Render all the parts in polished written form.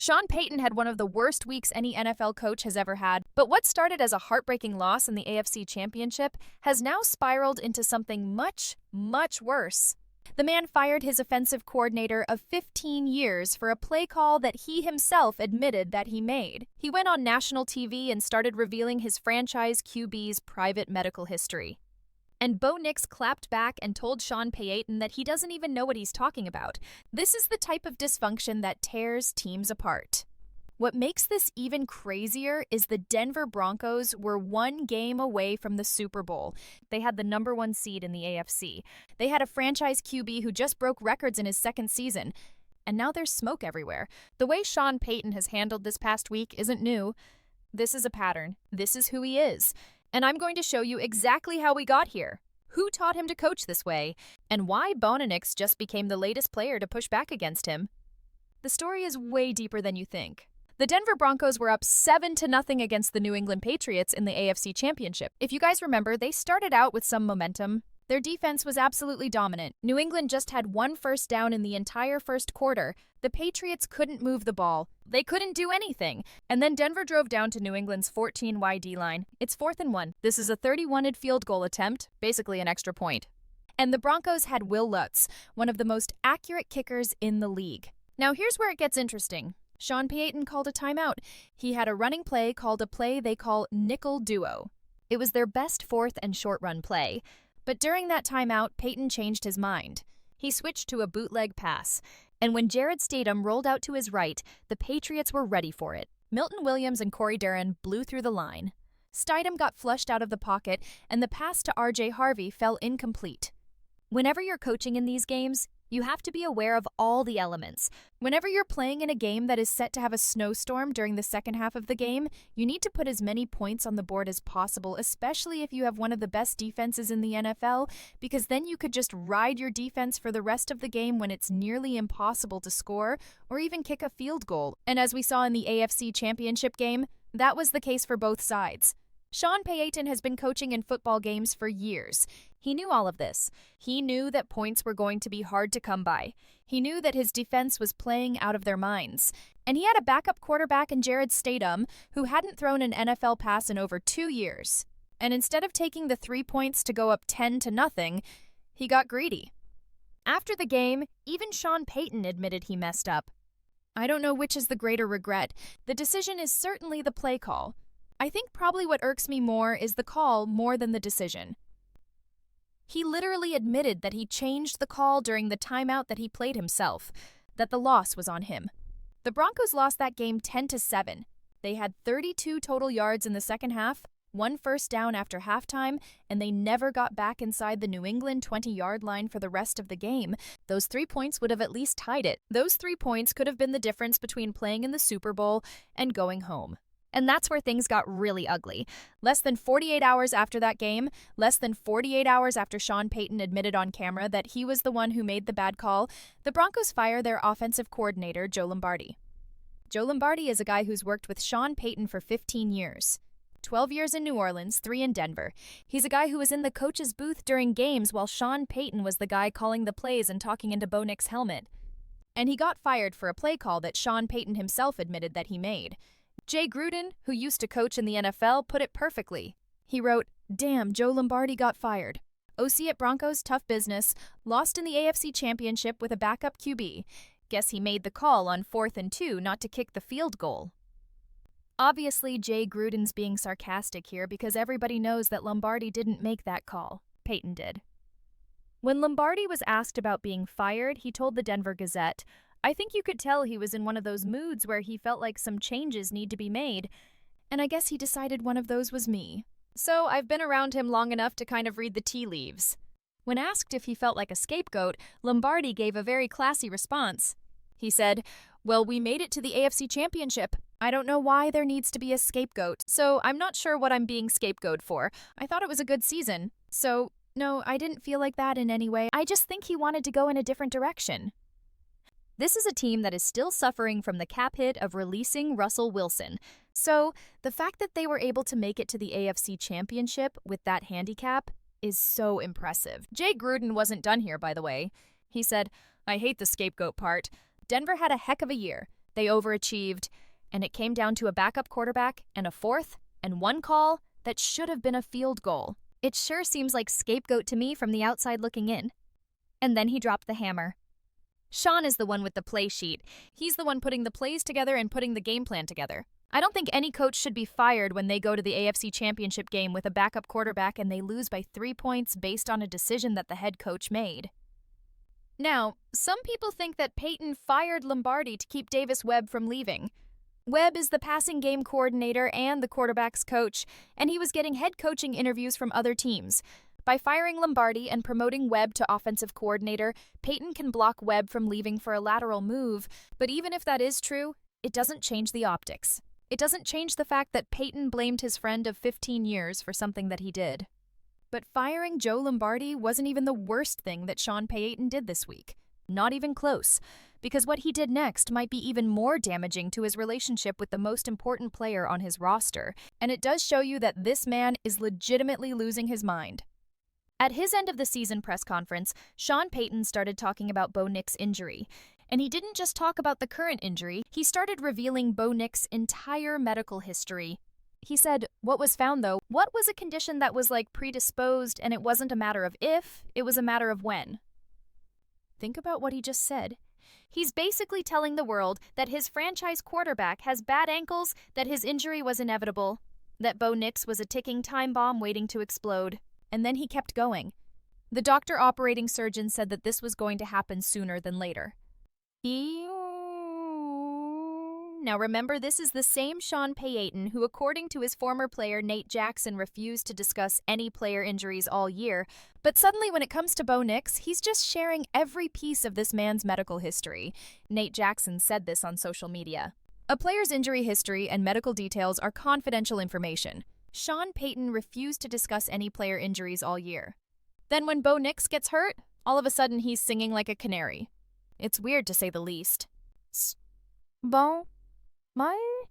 Sean Payton had one of the worst weeks any NFL coach has ever had, but what started as a heartbreaking loss in the AFC Championship has now spiraled into something much, much worse. The man fired his offensive coordinator of 15 years for a play call that he himself admitted that he made. He went on national TV and started revealing his franchise QB's private medical history. And Bo Nix clapped back and told Sean Payton that he doesn't even know what he's talking about. This is the type of dysfunction that tears teams apart. What makes this even crazier is the Denver Broncos were one game away from the Super Bowl. They had the #1 seed in the AFC. They had a franchise QB who just broke records in his second season. And now there's smoke everywhere. The way Sean Payton has handled this past week isn't new. This is a pattern. This is who he is. And I'm going to show you exactly how we got here, who taught him to coach this way, and why Bo Nix just became the latest player to push back against him. The story is way deeper than you think. The Denver Broncos were up 7-0 against the New England Patriots in the AFC Championship. If you guys remember, they started out with some momentum. Their defense was absolutely dominant. New England just had one first down in the entire first quarter. The Patriots couldn't move the ball. They couldn't do anything. And then Denver drove down to New England's 14 D-line. It's 4th and 1. This is a 30-1 field goal attempt, basically an extra point. And the Broncos had Will Lutz, one of the most accurate kickers in the league. Now here's where it gets interesting. Sean Payton called a timeout. He had a running play called a play they call nickel duo. It was their best fourth and short run play. But during that timeout, Payton changed his mind. He switched to a bootleg pass, and when Jarrett Stidham rolled out to his right, the Patriots were ready for it. Milton Williams and Corey Duran blew through the line. Stidham got flushed out of the pocket, and the pass to R.J. Harvey fell incomplete. Whenever you're coaching in these games, you have to be aware of all the elements. Whenever you're playing in a game that is set to have a snowstorm during the second half of the game, you need to put as many points on the board as possible, especially if you have one of the best defenses in the NFL, because then you could just ride your defense for the rest of the game when it's nearly impossible to score or even kick a field goal. And as we saw in the AFC Championship game, that was the case for both sides. Sean Payton has been coaching in football games for years. He knew all of this. He knew that points were going to be hard to come by. He knew that his defense was playing out of their minds. And he had a backup quarterback in Jarrett Stidham who hadn't thrown an NFL pass in over 2 years. And instead of taking the 3 points to go up 10-0, he got greedy. After the game, even Sean Payton admitted he messed up. I don't know which is the greater regret. The decision is certainly the play call. I think probably what irks me more is the call more than the decision. He literally admitted that he changed the call during the timeout that he played himself, that the loss was on him. The Broncos lost that game 10-7. They had 32 total yards in the second half, 1 first down after halftime, and they never got back inside the New England 20-yard line for the rest of the game. Those 3 points would have at least tied it. Those 3 points could have been the difference between playing in the Super Bowl and going home. And that's where things got really ugly. Less than 48 hours after that game, less than 48 hours after Sean Payton admitted on camera that he was the one who made the bad call, the Broncos fire their offensive coordinator, Joe Lombardi. Joe Lombardi is a guy who's worked with Sean Payton for 15 years. 12 years in New Orleans, 3 in Denver. He's a guy who was in the coach's booth during games while Sean Payton was the guy calling the plays and talking into Bo Nix's helmet. And he got fired for a play call that Sean Payton himself admitted that he made. Jay Gruden, who used to coach in the NFL, put it perfectly. He wrote, "Damn, Joe Lombardi got fired. OC at Broncos, tough business. Lost in the AFC Championship with a backup QB. Guess he made the call on 4th and 2 not to kick the field goal." Obviously, Jay Gruden's being sarcastic here because everybody knows that Lombardi didn't make that call. Payton did. When Lombardi was asked about being fired, he told the Denver Gazette, "I think you could tell he was in one of those moods where he felt like some changes need to be made, and I guess he decided one of those was me. So I've been around him long enough to kind of read the tea leaves." When asked if he felt like a scapegoat, Lombardi gave a very classy response. He said, "Well, we made it to the AFC Championship. I don't know why there needs to be a scapegoat, so I'm not sure what I'm being scapegoated for. I thought it was a good season. So, no, I didn't feel like that in any way. I just think he wanted to go in a different direction." This is a team that is still suffering from the cap hit of releasing Russell Wilson. So, the fact that they were able to make it to the AFC Championship with that handicap is so impressive. Jay Gruden wasn't done here, by the way. He said, "I hate the scapegoat part. Denver had a heck of a year. They overachieved, and it came down to a backup quarterback and a fourth and one call that should have been a field goal. It sure seems like scapegoat to me from the outside looking in. And then he dropped the hammer. Sean is the one with the play sheet. He's the one putting the plays together and putting the game plan together. I don't think any coach should be fired when they go to the AFC Championship game with a backup quarterback and they lose by 3 points based on a decision that the head coach made. Now, some people think that Payton fired Lombardi to keep Davis Webb from leaving. Webb is the passing game coordinator and the quarterback's coach, and he was getting head coaching interviews from other teams. By firing Lombardi and promoting Webb to offensive coordinator, Payton can block Webb from leaving for a lateral move, but even if that is true, it doesn't change the optics. It doesn't change the fact that Payton blamed his friend of 15 years for something that he did. But firing Joe Lombardi wasn't even the worst thing that Sean Payton did this week. Not even close, because what he did next might be even more damaging to his relationship with the most important player on his roster, and it does show you that this man is legitimately losing his mind. At his end of the season press conference, Sean Payton started talking about Bo Nix' injury. And he didn't just talk about the current injury, he started revealing Bo Nix' entire medical history. He said, what was found though, what was a condition that was like predisposed and it wasn't a matter of if, it was a matter of when. Think about what he just said. He's basically telling the world that his franchise quarterback has bad ankles, that his injury was inevitable, that Bo Nix was a ticking time bomb waiting to explode. And then he kept going. The doctor operating surgeon said that this was going to happen sooner than later. Now remember, this is the same Sean Payton who, according to his former player Nate Jackson, refused to discuss any player injuries all year. But suddenly when it comes to Bo Nix, he's just sharing every piece of this man's medical history. Nate Jackson said this on social media. A player's injury history and medical details are confidential information. Sean Payton refused to discuss any player injuries all year. Then when Bo Nix gets hurt, all of a sudden he's singing like a canary. It's weird to say the least. Bon, my?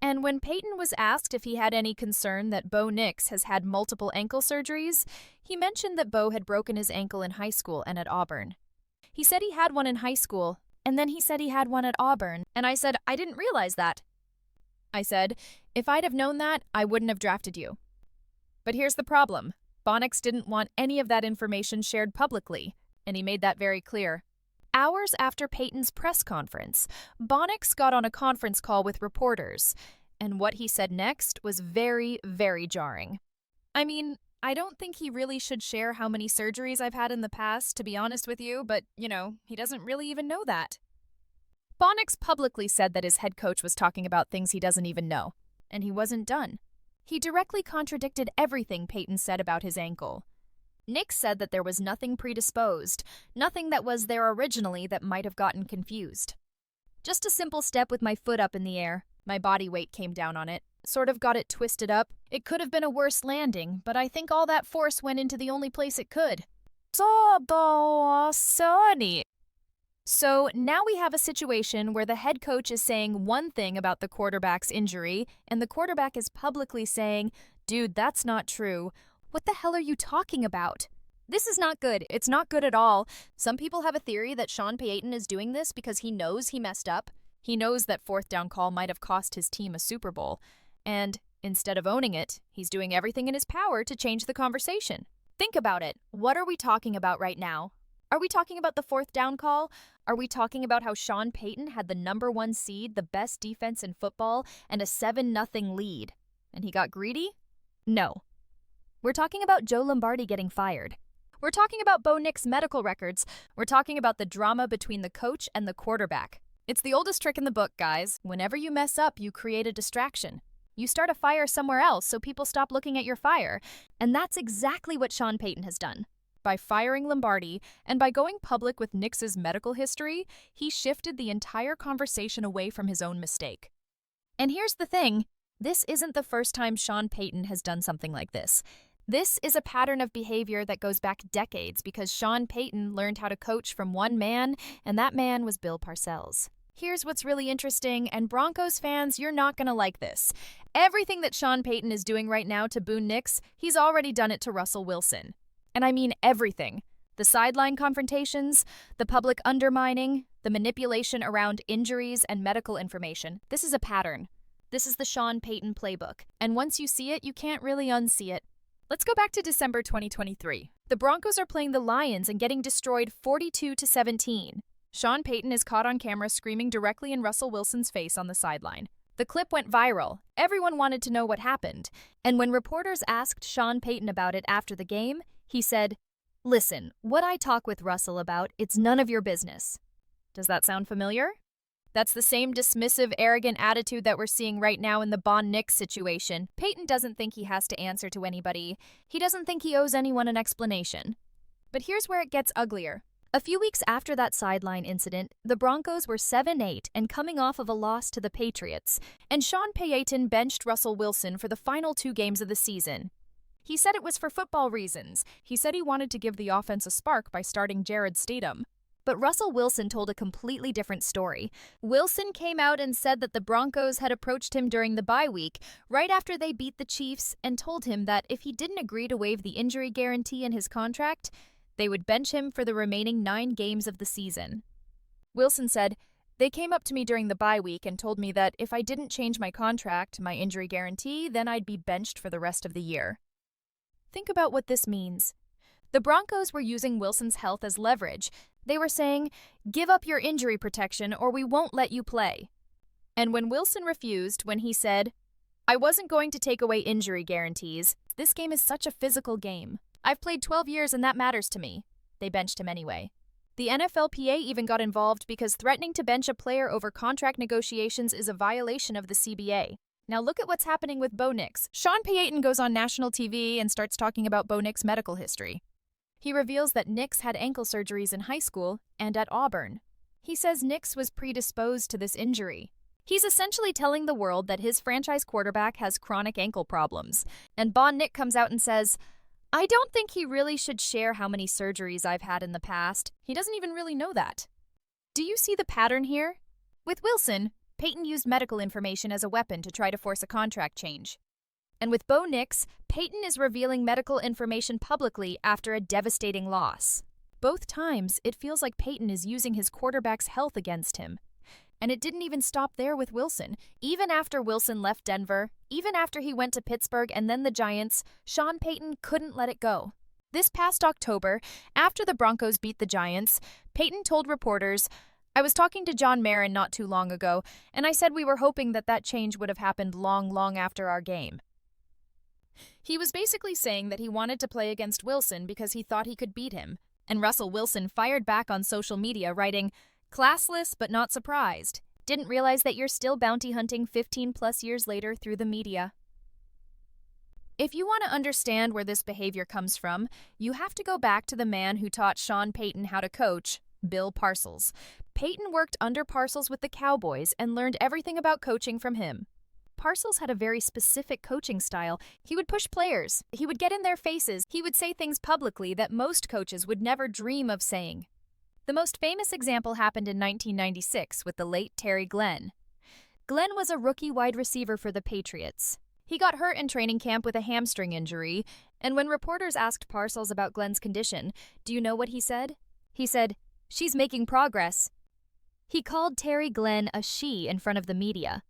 And when Payton was asked if he had any concern that Bo Nix has had multiple ankle surgeries, he mentioned that Bo had broken his ankle in high school and at Auburn. He said he had one in high school, and then he said he had one at Auburn, and I said, I didn't realize that. I said, if I'd have known that, I wouldn't have drafted you. But here's the problem. Bo Nix didn't want any of that information shared publicly, and he made that very clear. Hours after Payton's press conference, Bo Nix got on a conference call with reporters, and what he said next was very, very jarring. I mean, I don't think he really should share how many surgeries I've had in the past, to be honest with you, but, he doesn't really even know that. Bo Nix publicly said that his head coach was talking about things he doesn't even know, and he wasn't done. He directly contradicted everything Payton said about his ankle. Nix said that there was nothing predisposed, nothing that was there originally that might have gotten confused. Just a simple step with my foot up in the air. My body weight came down on it, sort of got it twisted up. It could have been a worse landing, but I think all that force went into the only place it could. So now we have a situation where the head coach is saying one thing about the quarterback's injury, and the quarterback is publicly saying, dude, that's not true. What the hell are you talking about? This is not good. It's not good at all. Some people have a theory that Sean Payton is doing this because he knows he messed up. He knows that fourth down call might have cost his team a Super Bowl. And instead of owning it, he's doing everything in his power to change the conversation. Think about it. What are we talking about right now? Are we talking about the fourth down call? Are we talking about how Sean Payton had the #1 seed, the best defense in football, and a 7-0 lead, and he got greedy? No. We're talking about Joe Lombardi getting fired. We're talking about Bo Nix' medical records. We're talking about the drama between the coach and the quarterback. It's the oldest trick in the book, guys. Whenever you mess up, you create a distraction. You start a fire somewhere else so people stop looking at your fire. And that's exactly what Sean Payton has done. By firing Lombardi and by going public with Nix's medical history, he shifted the entire conversation away from his own mistake. And here's the thing, this isn't the first time Sean Payton has done something like this. This is a pattern of behavior that goes back decades because Sean Payton learned how to coach from one man, and that man was Bill Parcells. Here's what's really interesting, and Broncos fans, you're not going to like this. Everything that Sean Payton is doing right now to Bo Nix, he's already done it to Russell Wilson. And I mean everything. The sideline confrontations, the public undermining, the manipulation around injuries and medical information. This is a pattern. This is the Sean Payton playbook. And once you see it, you can't really unsee it. Let's go back to December 2023. The Broncos are playing the Lions and getting destroyed 42-17. Sean Payton is caught on camera screaming directly in Russell Wilson's face on the sideline. The clip went viral. Everyone wanted to know what happened. And when reporters asked Sean Payton about it after the game, he said, "Listen, what I talk with Russell about, it's none of your business." Does that sound familiar? That's the same dismissive, arrogant attitude that we're seeing right now in the Bo Nix situation. Payton doesn't think he has to answer to anybody. He doesn't think he owes anyone an explanation. But here's where it gets uglier. A few weeks after that sideline incident, the Broncos were 7-8 and coming off of a loss to the Patriots, and Sean Payton benched Russell Wilson for the final 2 games of the season. He said it was for football reasons. He said he wanted to give the offense a spark by starting Jared Stidham. But Russell Wilson told a completely different story. Wilson came out and said that the Broncos had approached him during the bye week, right after they beat the Chiefs, and told him that if he didn't agree to waive the injury guarantee in his contract, they would bench him for the remaining 9 games of the season. Wilson said, "They came up to me during the bye week and told me that if I didn't change my contract, my injury guarantee, then I'd be benched for the rest of the year." Think about what this means. The Broncos were using Wilson's health as leverage. They were saying, "Give up your injury protection or we won't let you play." And when Wilson refused, when he said, "I wasn't going to take away injury guarantees. This game is such a physical game. I've played 12 years and that matters to me," they benched him anyway. The NFLPA even got involved because threatening to bench a player over contract negotiations is a violation of the CBA. Now look at what's happening with Bo Nix. Sean Payton goes on national TV and starts talking about Bo Nix's medical history. He reveals that Nix had ankle surgeries in high school and at Auburn. He says Nix was predisposed to this injury. He's essentially telling the world that his franchise quarterback has chronic ankle problems. And Bo Nix comes out and says, "I don't think he really should share how many surgeries I've had in the past. He doesn't even really know that." Do you see the pattern here? With Wilson, Payton used medical information as a weapon to try to force a contract change. And with Bo Nix, Payton is revealing medical information publicly after a devastating loss. Both times, it feels like Payton is using his quarterback's health against him. And it didn't even stop there with Wilson. Even after Wilson left Denver, even after he went to Pittsburgh and then the Giants, Sean Payton couldn't let it go. This past October, after the Broncos beat the Giants, Payton told reporters, "I was talking to John Marin not too long ago, and I said we were hoping that change would have happened long after our game." He was basically saying that he wanted to play against Wilson because he thought he could beat him. And Russell Wilson fired back on social media writing, "Classless but not surprised. Didn't realize that you're still bounty hunting 15+ years later through the media." If you want to understand where this behavior comes from, you have to go back to the man who taught Sean Payton how to coach, Bill Parcells. Payton worked under Parcells with the Cowboys and learned everything about coaching from him. Parcells had a very specific coaching style. He would push players. He would get in their faces. He would say things publicly that most coaches would never dream of saying. The most famous example happened in 1996 with the late Terry Glenn. Glenn was a rookie wide receiver for the Patriots. He got hurt in training camp with a hamstring injury, and when reporters asked Parcells about Glenn's condition, do you know what he said? He said, "She's making progress." He called Terry Glenn a she in front of the media.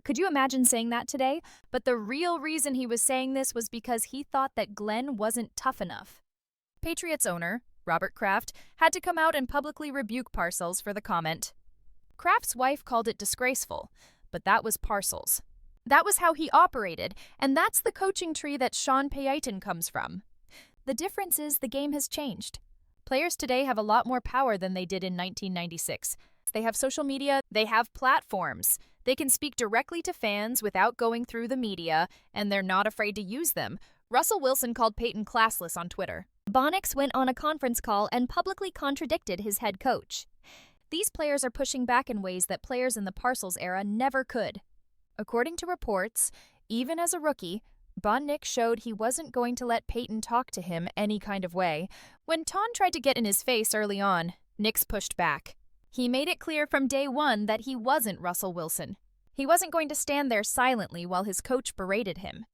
Could you imagine saying that today? But the real reason he was saying this was because he thought that Glenn wasn't tough enough. Patriots owner, Robert Kraft, had to come out and publicly rebuke Parcells for the comment. Kraft's wife called it disgraceful, but that was Parcells. That was how he operated, and that's the coaching tree that Sean Payton comes from. The difference is the game has changed. Players today have a lot more power than they did in 1996. They have social media, they have platforms. They can speak directly to fans without going through the media, and they're not afraid to use them. Russell Wilson called Payton classless on Twitter. Bo Nix went on a conference call and publicly contradicted his head coach. These players are pushing back in ways that players in the Parcells era never could. According to reports, even as a rookie, Bo Nix showed he wasn't going to let Payton talk to him any kind of way. When Ton tried to get in his face early on, Nix pushed back. He made it clear from day one that he wasn't Russell Wilson. He wasn't going to stand there silently while his coach berated him.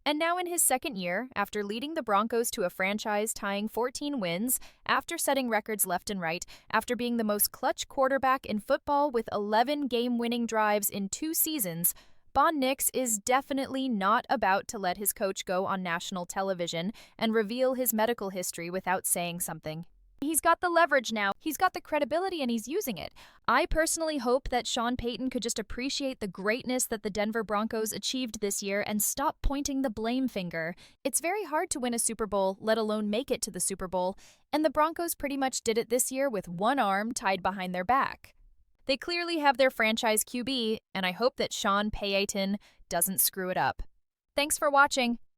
And now in his second year, after leading the Broncos to a franchise-tying 14 wins, after setting records left and right, after being the most clutch quarterback in football with 11 game-winning drives in 2 seasons, Bo Nix is definitely not about to let his coach go on national television and reveal his medical history without saying something. He's got the leverage now, he's got the credibility, and he's using it. I personally hope that Sean Payton could just appreciate the greatness that the Denver Broncos achieved this year and stop pointing the blame finger. It's very hard to win a Super Bowl, let alone make it to the Super Bowl, and the Broncos pretty much did it this year with one arm tied behind their back. They clearly have their franchise QB, and I hope that Sean Payton doesn't screw it up. Thanks for watching.